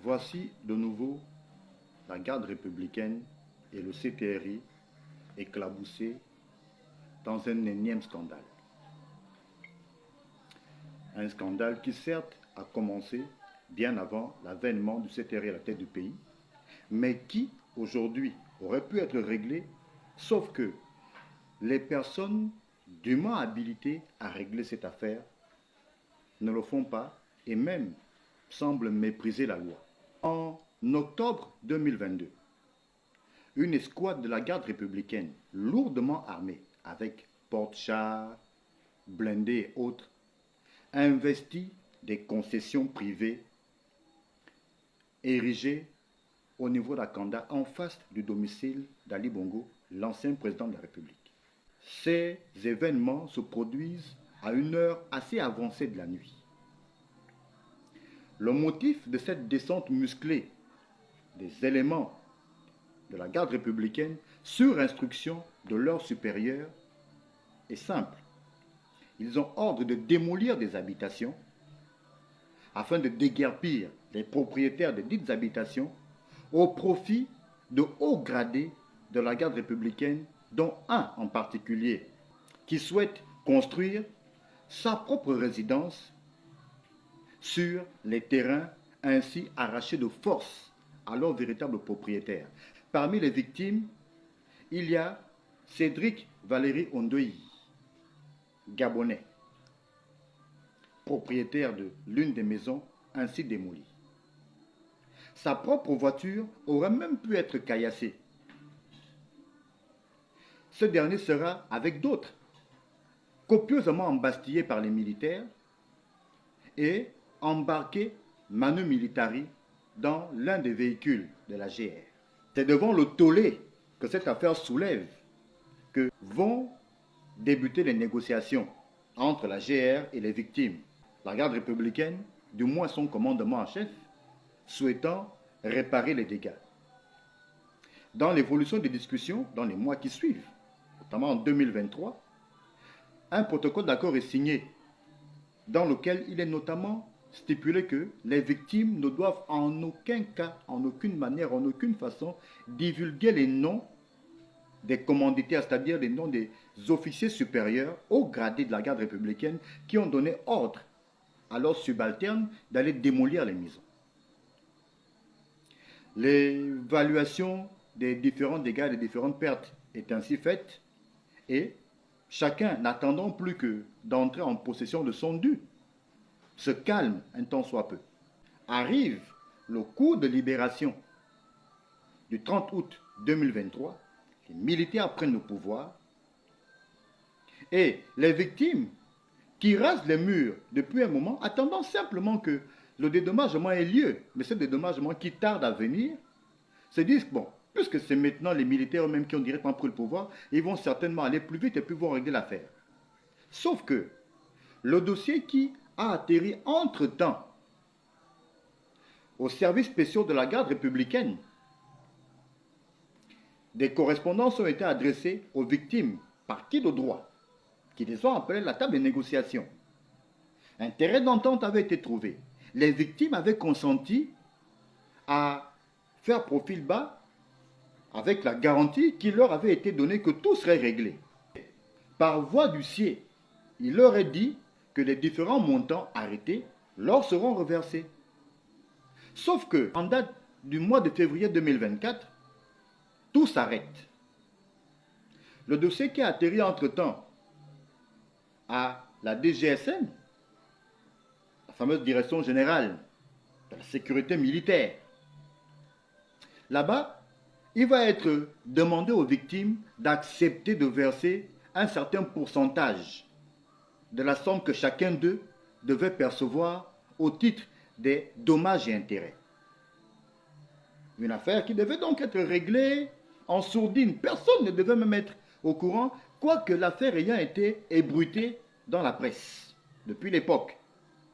Voici de nouveau la garde républicaine et le CTRI éclaboussés dans un énième scandale. Un scandale qui certes a commencé bien avant l'avènement du CTRI à la tête du pays, mais qui aujourd'hui aurait pu être réglé, sauf que les personnes dûment habilitées à régler cette affaire ne le font pas et même semblent mépriser la loi. En octobre 2022, une escouade de la garde républicaine lourdement armée avec porte-chars, blindés et autres a investi des concessions privées érigées au niveau d'Akanda en face du domicile d'Ali Bongo, l'ancien président de la République. Ces événements se produisent à une heure assez avancée de la nuit. Le motif de cette descente musclée des éléments de la garde républicaine sur instruction de leurs supérieurs est simple. Ils ont ordre de démolir des habitations afin de déguerpir les propriétaires de dites habitations au profit de hauts gradés de la garde républicaine, dont un en particulier qui souhaite construire sa propre résidence sur les terrains ainsi arrachés de force à leurs véritables propriétaires. Parmi les victimes, il y a Cédric Valéry Ondoyi, Gabonais, propriétaire de l'une des maisons ainsi démolies. Sa propre voiture aurait même pu être caillassée. Ce dernier sera, avec d'autres, copieusement embastillé par les militaires et embarqué manu militari dans l'un des véhicules de la GR. C'est devant le tollé que cette affaire soulève que vont débuter les négociations entre la GR et les victimes. La garde républicaine, du moins son commandement en chef, souhaitant réparer les dégâts. Dans l'évolution des discussions, dans les mois qui suivent, notamment en 2023, un protocole d'accord est signé dans lequel il est notamment stipulé que les victimes ne doivent en aucun cas, en aucune manière, en aucune façon divulguer les noms des commanditaires, c'est-à-dire les noms des officiers supérieurs au gradé de la garde républicaine qui ont donné ordre à leurs subalternes d'aller démolir les maisons. L'évaluation des différents dégâts et des différentes pertes est ainsi faite et chacun, n'attendant plus que d'entrer en possession de son dû, se calme un temps soit peu. Arrive le coup de libération du 30 août 2023, les militaires prennent le pouvoir et les victimes qui rasent les murs depuis un moment, attendant simplement que le dédommagement ait lieu, mais ce dédommagement qui tarde à venir, se disent, bon, puisque c'est maintenant les militaires eux-mêmes qui ont directement pris le pouvoir, ils vont certainement aller plus vite et puis vont régler l'affaire. Sauf que le dossier qui a atterri entre-temps aux services spéciaux de la garde républicaine, des correspondances ont été adressées aux victimes, parties de droit, qui les ont appelées à la table de négociation. Un terrain d'entente avait été trouvé. Les victimes avaient consenti à faire profil bas avec la garantie qui leur avait été donnée que tout serait réglé. Par voie d'huissier, il leur est dit que les différents montants arrêtés leur seront reversés. Sauf que, en date du mois de février 2024, tout s'arrête. Le dossier qui a atterri entre-temps à la DGSN, la fameuse Direction générale de la sécurité militaire, là-bas, il va être demandé aux victimes d'accepter de verser un certain pourcentage de la somme que chacun d'eux devait percevoir au titre des dommages et intérêts. Une affaire qui devait donc être réglée en sourdine. Personne ne devait même être au courant, quoique l'affaire ayant été ébruitée dans la presse depuis l'époque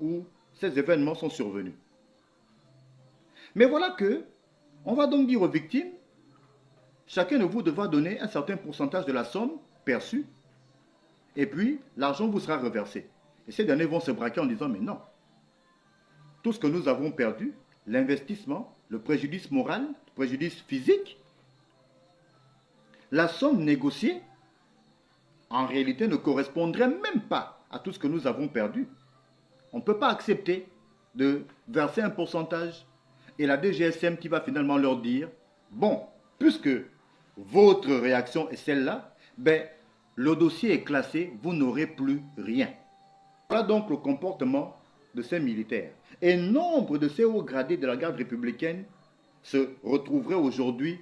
où ces événements sont survenus. Mais voilà que, on va donc dire aux victimes, chacun de vous devra donner un certain pourcentage de la somme perçue, et puis l'argent vous sera reversé. Et ces derniers vont se braquer en disant, mais non, tout ce que nous avons perdu l'investissement, le préjudice moral, le préjudice physique, la somme négociée, en réalité, ne correspondrait même pas à tout ce que nous avons perdu. On ne peut pas accepter de verser un pourcentage et la DGSM qui va finalement leur dire, bon, puisque votre réaction est celle-là, ben, le dossier est classé, vous n'aurez plus rien. Voilà donc le comportement de ces militaires. Et nombre de ces hauts gradés de la garde républicaine se retrouveraient aujourd'hui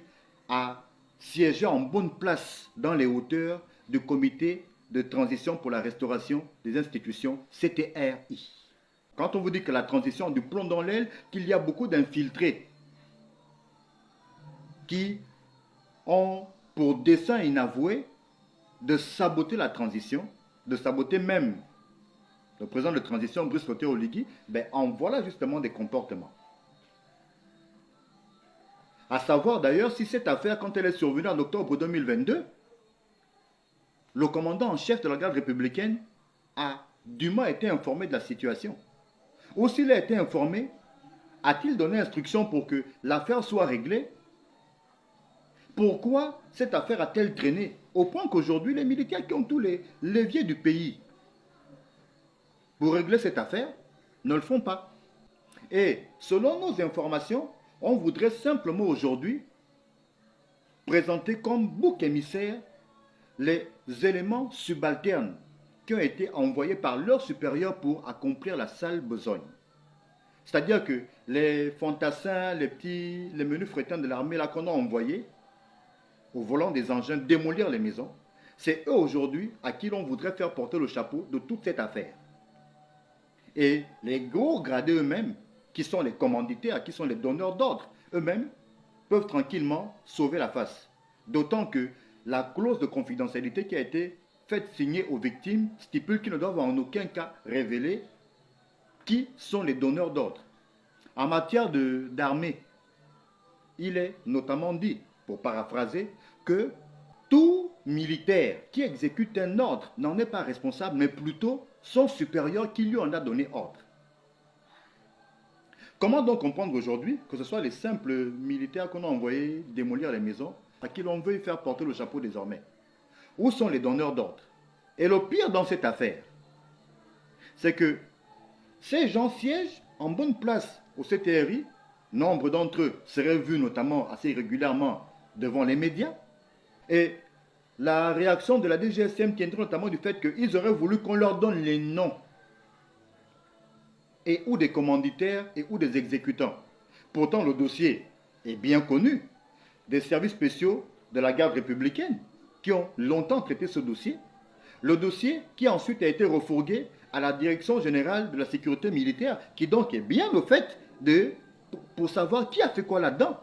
à siéger en bonne place dans les hauteurs du comité de transition pour la restauration des institutions, CTRI. Quand on vous dit que la transition a du plomb dans l'aile, qu'il y a beaucoup d'infiltrés qui ont pour dessein inavoué de saboter la transition, de saboter même le président de transition, Brice Clotaire-Oligui, ben en voilà justement des comportements. À savoir d'ailleurs si cette affaire, quand elle est survenue en octobre 2022, le commandant en chef de la garde républicaine a dûment été informé de la situation. Ou s'il a été informé, a-t-il donné instruction pour que l'affaire soit réglée? Pourquoi cette affaire a-t-elle traîné au point qu'aujourd'hui les militaires qui ont tous les leviers du pays pour régler cette affaire ne le font pas? Et selon nos informations, on voudrait simplement aujourd'hui présenter comme bouc émissaire les éléments subalternes qui ont été envoyés par leurs supérieurs pour accomplir la sale besogne. C'est-à-dire que les fantassins, les menus frétins de l'armée là qu'on a envoyés au volant des engins démolir les maisons, c'est eux aujourd'hui à qui l'on voudrait faire porter le chapeau de toute cette affaire. Et les gros gradés eux-mêmes, qui sont les commanditaires, qui sont les donneurs d'ordre, eux-mêmes peuvent tranquillement sauver la face. D'autant que la clause de confidentialité qui a été faite signer aux victimes stipule qu'ils ne doivent en aucun cas révéler qui sont les donneurs d'ordre. En matière d'armée, il est notamment dit, pour paraphraser, que tout militaire qui exécute un ordre n'en est pas responsable, mais plutôt son supérieur qui lui en a donné ordre. Comment donc comprendre aujourd'hui que ce soit les simples militaires qu'on a envoyés démolir les maisons, à qui l'on veut faire porter le chapeau désormais? Où sont les donneurs d'ordre? Et le pire dans cette affaire, c'est que ces gens siègent en bonne place au CTRI. Nombre d'entre eux seraient vus notamment assez régulièrement devant les médias. Et la réaction de la DGSM tiendrait notamment du fait qu'ils auraient voulu qu'on leur donne les noms et ou des commanditaires et ou des exécutants. Pourtant, le dossier est bien connu des services spéciaux de la garde républicaine qui ont longtemps traité ce dossier. Le dossier qui ensuite a été refourgué à la Direction générale de la sécurité militaire, qui donc est bien au fait pour savoir qui a fait quoi là-dedans.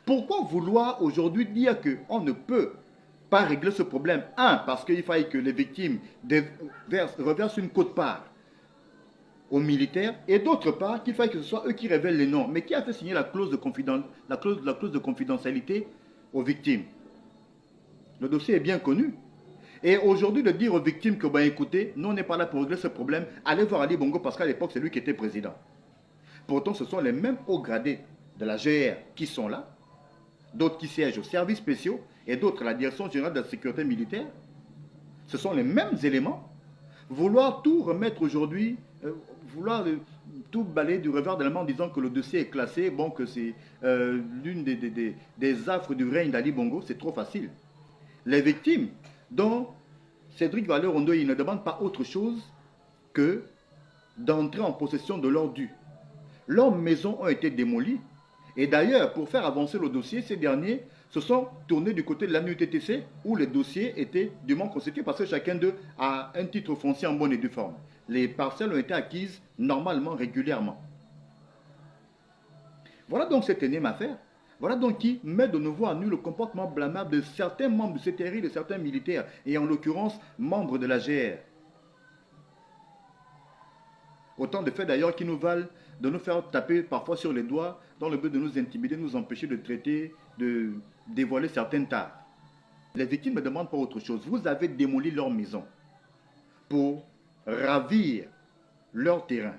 Pourquoi vouloir aujourd'hui dire qu'on ne peut pas régler ce problème? Un, parce qu'il faille que les victimes reversent une quote-part aux militaires, et d'autre part, qu'il faille que ce soit eux qui révèlent les noms. Mais qui a fait signer la clause de confidentialité aux victimes? Le dossier est bien connu. Et aujourd'hui, de dire aux victimes que, ben écoutez, nous on n'est pas là pour régler ce problème, allez voir Ali Bongo parce qu'à l'époque, c'est lui qui était président. Pourtant, ce sont les mêmes hauts gradés de la GR qui sont là, d'autres qui siègent aux services spéciaux et d'autres à la Direction générale de la sécurité militaire. Ce sont les mêmes éléments. Vouloir tout remettre aujourd'hui, vouloir tout balayer du revers de la main en disant que le dossier est classé, bon, que c'est l'une des affres du règne d'Ali Bongo, c'est trop facile. Les victimes dont Cédric Vallée-Rondoy ne demande pas autre chose que d'entrer en possession de leurs dû. Leurs maisons ont été démolies. Et d'ailleurs, pour faire avancer le dossier, ces derniers se sont tournés du côté de l'ANUTTC où les dossiers étaient dûment constitués parce que chacun d'eux a un titre foncier en bonne et due forme. Les parcelles ont été acquises normalement, régulièrement. Voilà donc cette énième affaire. Voilà donc qui met de nouveau à nu le comportement blâmable de certains membres du CTRI, de certains militaires, et en l'occurrence membres de la GR. Autant de faits d'ailleurs qui nous valent de nous faire taper parfois sur les doigts dans le but de nous intimider, nous empêcher de traiter, de dévoiler certaines tares. Les victimes ne demandent pas autre chose. Vous avez démoli leur maison pour ravir leur terrain,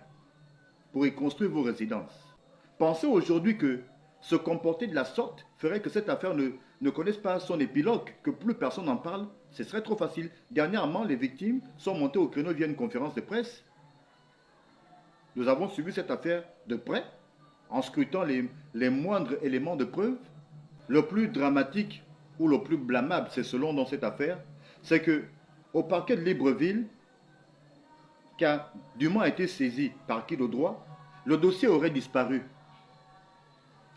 pour y construire vos résidences, Pensez aujourd'hui que se comporter de la sorte ferait que cette affaire ne connaisse pas son épilogue, que plus personne n'en parle, ce serait trop facile. Dernièrement, les victimes sont montées au créneau via une conférence de presse. Nous avons suivi cette affaire de près, en scrutant les moindres éléments de preuve. Le plus dramatique ou le plus blâmable, c'est selon dans cette affaire, c'est que au parquet de Libreville, qui a dûment été saisi par qui de droit, le dossier aurait disparu.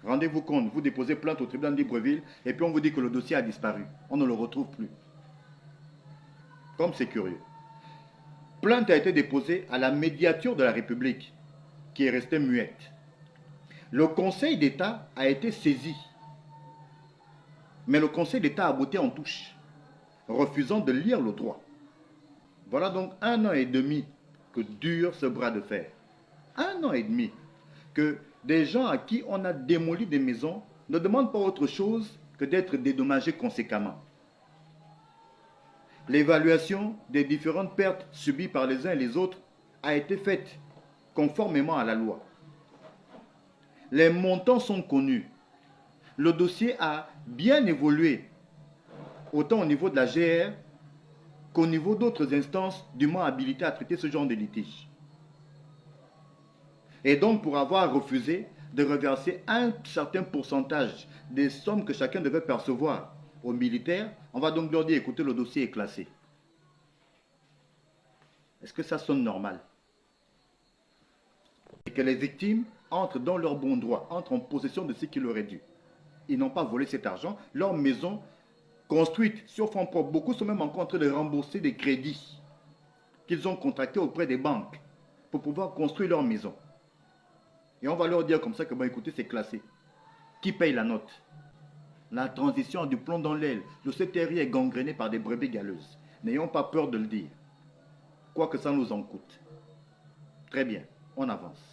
Rendez-vous compte, vous déposez plainte au tribunal de Libreville et puis on vous dit que le dossier a disparu. On ne le retrouve plus. Comme c'est curieux. Plainte a été déposée à la médiature de la République, qui est restée muette. Le Conseil d'État a été saisi. Mais le Conseil d'État a botté en touche, refusant de lire le droit. Voilà donc 1 an et demi que dure ce bras de fer. 1 an et demi que des gens à qui on a démoli des maisons ne demandent pas autre chose que d'être dédommagés conséquemment. L'évaluation des différentes pertes subies par les uns et les autres a été faite conformément à la loi. Les montants sont connus. Le dossier a bien évolué, autant au niveau de la GR qu'au niveau d'autres instances dûment habilitées à traiter ce genre de litige. Et donc, pour avoir refusé de reverser un certain pourcentage des sommes que chacun devait percevoir aux militaires, on va donc leur dire, écoutez, le dossier est classé. Est-ce que ça sonne normal? Et que les victimes entrent dans leur bon droit, entrent en possession de ce qu'il leur est dû. Ils n'ont pas volé cet argent. Leur maison, construite sur fonds propres, beaucoup sont même encore en train de rembourser des crédits qu'ils ont contractés auprès des banques pour pouvoir construire leur maison. Et on va leur dire comme ça que, bon, écoutez, c'est classé. Qui paye la note? La transition a du plomb dans l'aile. Le CTRI est gangréné par des brebis galeuses. N'ayons pas peur de le dire. Quoi que ça nous en coûte. Très bien, on avance.